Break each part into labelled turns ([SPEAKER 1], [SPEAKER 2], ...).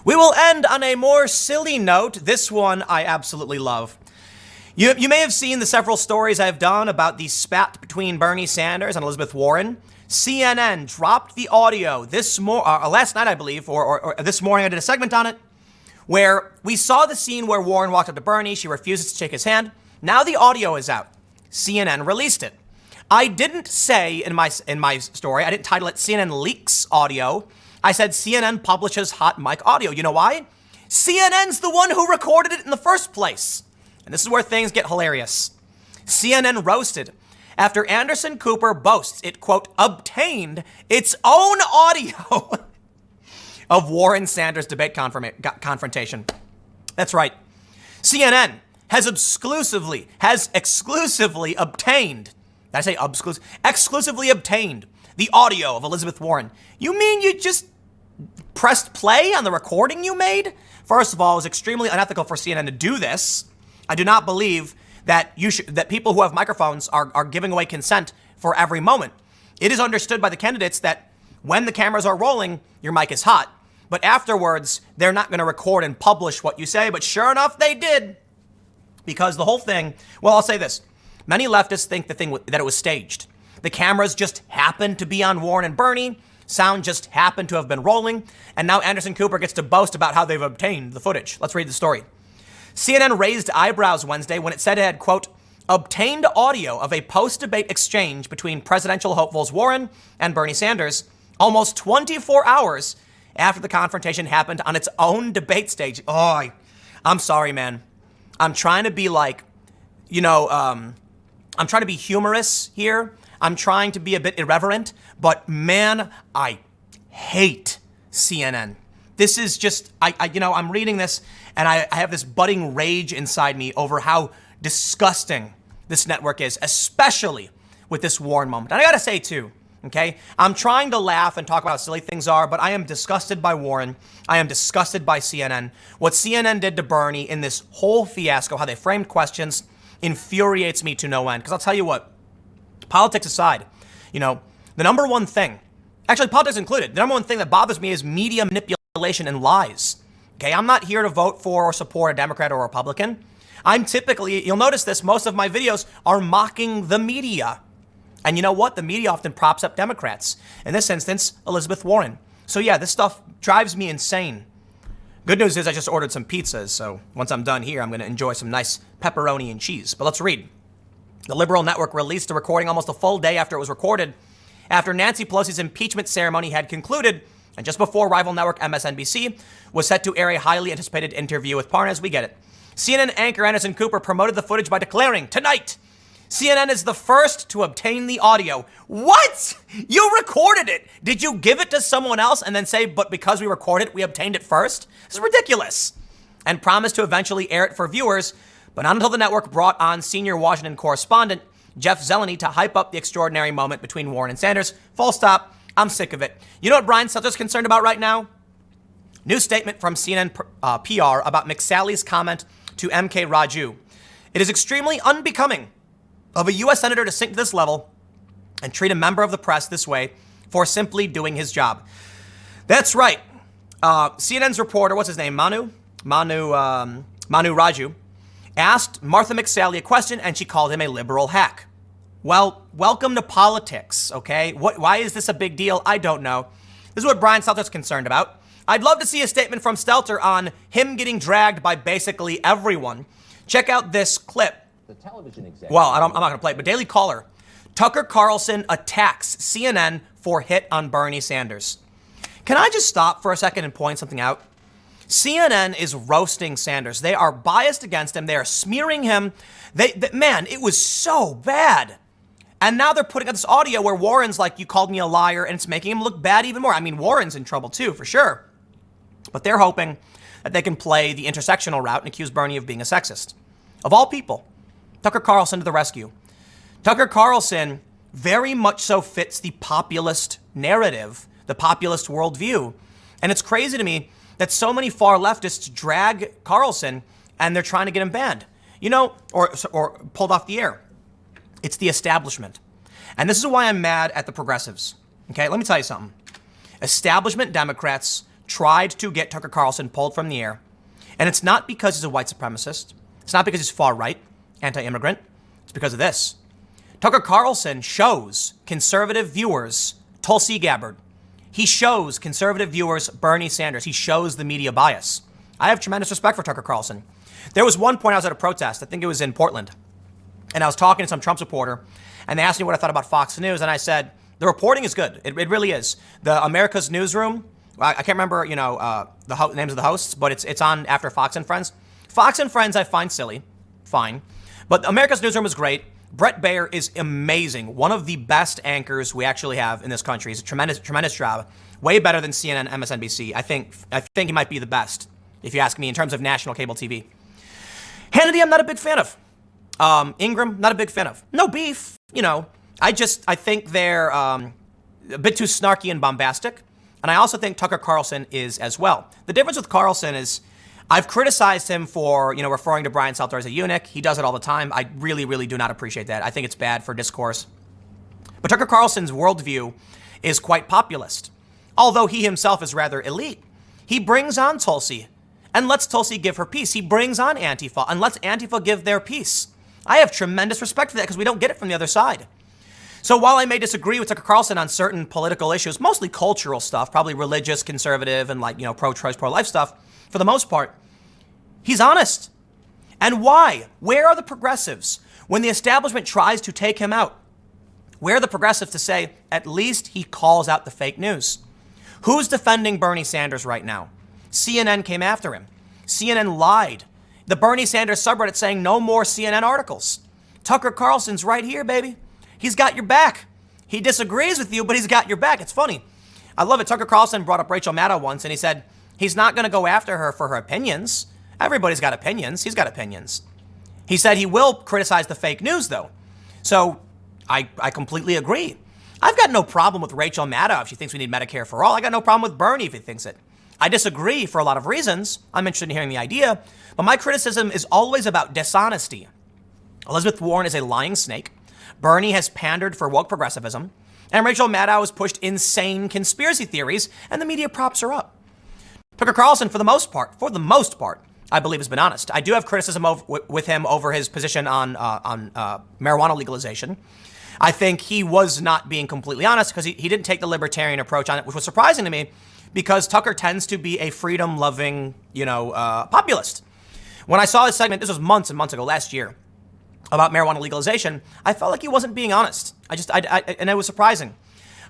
[SPEAKER 1] We will end on a more silly note. This one I absolutely love. You may have seen the several stories I've done about the spat between Bernie Sanders and Elizabeth Warren. CNN dropped the audio last night, I believe, or this morning. I did a segment on it where we saw the scene where Warren walked up to Bernie. She refuses to shake his hand. Now the audio is out. CNN released it. I didn't say in my story, I didn't title it CNN leaks audio. I said CNN publishes hot mic audio. You know why? CNN's the one who recorded it in the first place. And this is where things get hilarious. CNN roasted after Anderson Cooper boasts it, quote, obtained its own audio of Warren-Sanders debate confrontation. That's right. CNN has exclusively obtained, did I say exclusively obtained the audio of Elizabeth Warren. You mean you just pressed play on the recording you made? First of all, it was extremely unethical for CNN to do this. I do not believe that that people who have microphones are giving away consent for every moment. It is understood by the candidates that when the cameras are rolling, your mic is hot. But afterwards, they're not going to record and publish what you say. But sure enough, they did. Because the whole thing, well, I'll say this. Many leftists think that it was staged. The cameras just happened to be on Warren and Bernie. Sound just happened to have been rolling. And now Anderson Cooper gets to boast about how they've obtained the footage. Let's read the story. CNN raised eyebrows Wednesday when it said it had, quote, obtained audio of a post-debate exchange between presidential hopefuls Warren and Bernie Sanders almost 24 hours after the confrontation happened on its own debate stage. Oh, I'm sorry, man. I'm trying to be like, I'm trying to be humorous here. I'm trying to be a bit irreverent, but man, I hate CNN. This is just, I'm reading this and I have this budding rage inside me over how disgusting this network is, especially with this Warren moment. And I gotta say too, okay, I'm trying to laugh and talk about how silly things are, but I am disgusted by Warren. I am disgusted by CNN. What CNN did to Bernie in this whole fiasco, how they framed questions, infuriates me to no end. Because I'll tell you what, politics aside, the number one thing, actually politics included, the number one thing that bothers me is media manipulation and lies. Okay, I'm not here to vote for or support a Democrat or a Republican. I'm typically, you'll notice this, most of my videos are mocking the media. And you know what? The media often props up Democrats. In this instance, Elizabeth Warren. So yeah, this stuff drives me insane. Good news is I just ordered some pizzas, so once I'm done here, I'm going to enjoy some nice pepperoni and cheese. But let's read. The liberal network released a recording almost a full day after it was recorded, after Nancy Pelosi's impeachment ceremony had concluded, and just before rival network MSNBC was set to air a highly anticipated interview with Parnas. We get it. CNN anchor Anderson Cooper promoted the footage by declaring, tonight, CNN is the first to obtain the audio. What? You recorded it. Did you give it to someone else and then say, but because we recorded it, we obtained it first? This is ridiculous. And promised to eventually air it for viewers, but not until the network brought on senior Washington correspondent Jeff Zeleny to hype up the extraordinary moment between Warren and Sanders. Full stop. I'm sick of it. You know what Brian Stelter's concerned about right now? New statement from CNN PR about McSally's comment to MK Raju. It is extremely unbecoming of a U.S. senator to sink to this level and treat a member of the press this way for simply doing his job. That's right. CNN's reporter, what's his name? Manu Raju, asked Martha McSally a question and she called him a liberal hack. Well, welcome to politics, okay? Why is this a big deal? I don't know. This is what Brian Stelter's concerned about. I'd love to see a statement from Stelter on him getting dragged by basically everyone. Check out this clip.
[SPEAKER 2] The television executive.
[SPEAKER 1] Well, I'm not going to play it, but Daily Caller. Tucker Carlson attacks CNN for hit on Bernie Sanders. Can I just stop for a second and point something out? CNN is roasting Sanders. They are biased against him. They are smearing him. Man, it was so bad. And now they're putting out this audio where Warren's like, you called me a liar, and it's making him look bad even more. I mean, Warren's in trouble too, for sure. But they're hoping that they can play the intersectional route and accuse Bernie of being a sexist. Of all people, Tucker Carlson to the rescue. Tucker Carlson very much so fits the populist narrative, the populist worldview. And it's crazy to me that so many far leftists drag Carlson and they're trying to get him banned, or pulled off the air. It's the establishment. And this is why I'm mad at the progressives. Okay, let me tell you something. Establishment Democrats tried to get Tucker Carlson pulled from the air. And it's not because he's a white supremacist. It's not because he's far right, anti-immigrant. It's because of this. Tucker Carlson shows conservative viewers Tulsi Gabbard. He shows conservative viewers Bernie Sanders. He shows the media bias. I have tremendous respect for Tucker Carlson. There was one point I was at a protest, I think it was in Portland, and I was talking to some Trump supporter, and they asked me what I thought about Fox News, and I said, the reporting is good. It really is. The America's Newsroom, I can't remember, the names of the hosts, but it's on after Fox and Friends. Fox and Friends I find silly, fine, but America's Newsroom is great. Brett Baer is amazing. One of the best anchors we actually have in this country. He's a tremendous job. Way better than CNN, MSNBC. I think he might be the best, if you ask me, in terms of national cable TV. Hannity, I'm not a big fan of. Ingram, not a big fan of. No beef, I think they're a bit too snarky and bombastic. And I also think Tucker Carlson is as well. The difference with Carlson is I've criticized him for, referring to Brian Stelter as a eunuch. He does it all the time. I really, really do not appreciate that. I think it's bad for discourse. But Tucker Carlson's worldview is quite populist, although he himself is rather elite. He brings on Tulsi and lets Tulsi give her piece. He brings on Antifa and lets Antifa give their piece. I have tremendous respect for that because we don't get it from the other side. So while I may disagree with Tucker Carlson on certain political issues, mostly cultural stuff, probably religious, conservative, and pro-choice, pro-life stuff, for the most part, he's honest. And why? Where are the progressives when the establishment tries to take him out? Where are the progressives to say, at least he calls out the fake news? Who's defending Bernie Sanders right now? CNN came after him. CNN lied. The Bernie Sanders subreddit saying no more CNN articles. Tucker Carlson's right here, baby. He's got your back. He disagrees with you, but he's got your back. It's funny. I love it. Tucker Carlson brought up Rachel Maddow once, and he said he's not going to go after her for her opinions. Everybody's got opinions. He's got opinions. He said he will criticize the fake news, though. So I completely agree. I've got no problem with Rachel Maddow if she thinks we need Medicare for all. I got no problem with Bernie if he thinks it. I disagree for a lot of reasons. I'm interested in hearing the idea. But my criticism is always about dishonesty. Elizabeth Warren is a lying snake. Bernie has pandered for woke progressivism. And Rachel Maddow has pushed insane conspiracy theories, and the media props her up. Tucker Carlson, for the most part, I believe has been honest. I do have criticism with him over his position on marijuana legalization. I think he was not being completely honest because he didn't take the libertarian approach on it, which was surprising to me because Tucker tends to be a freedom-loving, populist. When I saw his segment, this was months and months ago, last year, about marijuana legalization, I felt like he wasn't being honest. And it was surprising.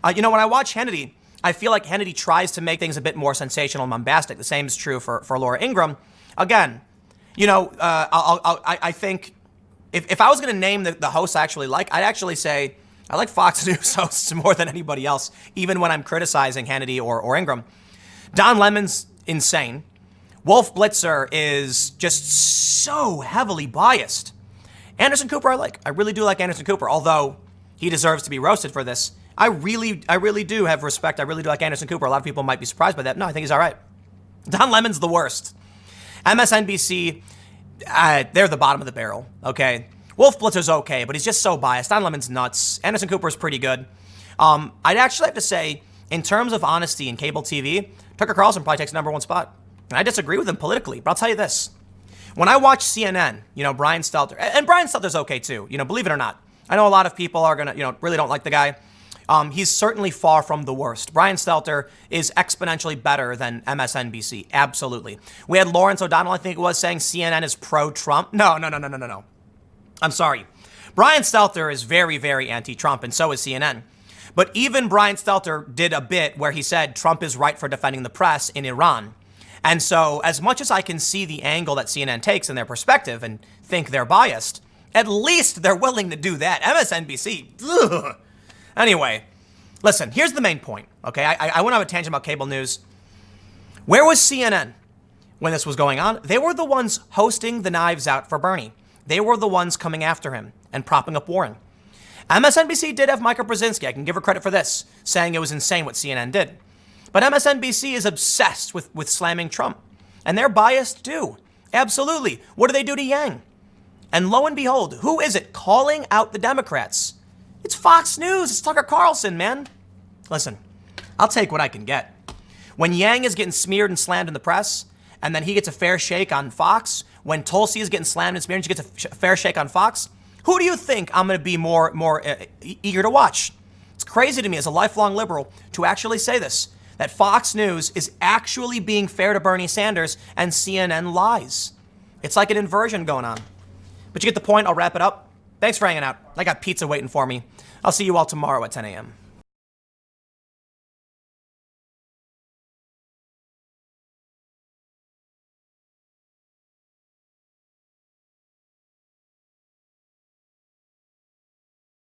[SPEAKER 1] When I watch Hannity, I feel like Hannity tries to make things a bit more sensational and bombastic. The same is true for Laura Ingraham. Again, I think if I was going to name the hosts I actually like, I'd actually say I like Fox News hosts more than anybody else, even when I'm criticizing Hannity or Ingraham. Don Lemon's insane. Wolf Blitzer is just so heavily biased. Anderson Cooper I like. I really do like Anderson Cooper, although he deserves to be roasted for this. I really do have respect. I really do like Anderson Cooper. A lot of people might be surprised by that. No, I think he's all right. Don Lemon's the worst. MSNBC, they're the bottom of the barrel, okay? Wolf Blitzer's okay, but he's just so biased. Don Lemon's nuts. Anderson Cooper's pretty good. I'd actually have to say, in terms of honesty in cable TV, Tucker Carlson probably takes the number one spot. And I disagree with him politically, but I'll tell you this. When I watch CNN, Brian Stelter, and Brian Stelter's okay too, believe it or not. I know a lot of people are going to, really don't like the guy. He's certainly far from the worst. Brian Stelter is exponentially better than MSNBC. Absolutely. We had Lawrence O'Donnell, I think it was, saying CNN is pro-Trump. No. I'm sorry. Brian Stelter is very, very anti-Trump, and so is CNN. But even Brian Stelter did a bit where he said Trump is right for defending the press in Iran. And so as much as I can see the angle that CNN takes in their perspective and think they're biased, at least they're willing to do that. MSNBC, ugh. Anyway, listen, here's the main point, okay? I went on a tangent about cable news. Where was CNN when this was going on? They were the ones hosting the knives out for Bernie. They were the ones coming after him and propping up Warren. MSNBC did have Micah Brzezinski. I can give her credit for this, saying it was insane what CNN did. But MSNBC is obsessed with slamming Trump. And they're biased too. Absolutely. What do they do to Yang? And lo and behold, who is it calling out the Democrats? It's Fox News. It's Tucker Carlson, man. Listen, I'll take what I can get. When Yang is getting smeared and slammed in the press, and then he gets a fair shake on Fox, when Tulsi is getting slammed and smeared and she gets a fair shake on Fox, who do you think I'm going to be more eager to watch? It's crazy to me as a lifelong liberal to actually say this, that Fox News is actually being fair to Bernie Sanders and CNN lies. It's like an inversion going on. But you get the point. I'll wrap it up. Thanks for hanging out. I got pizza waiting for me. I'll see you all tomorrow at 10 a.m.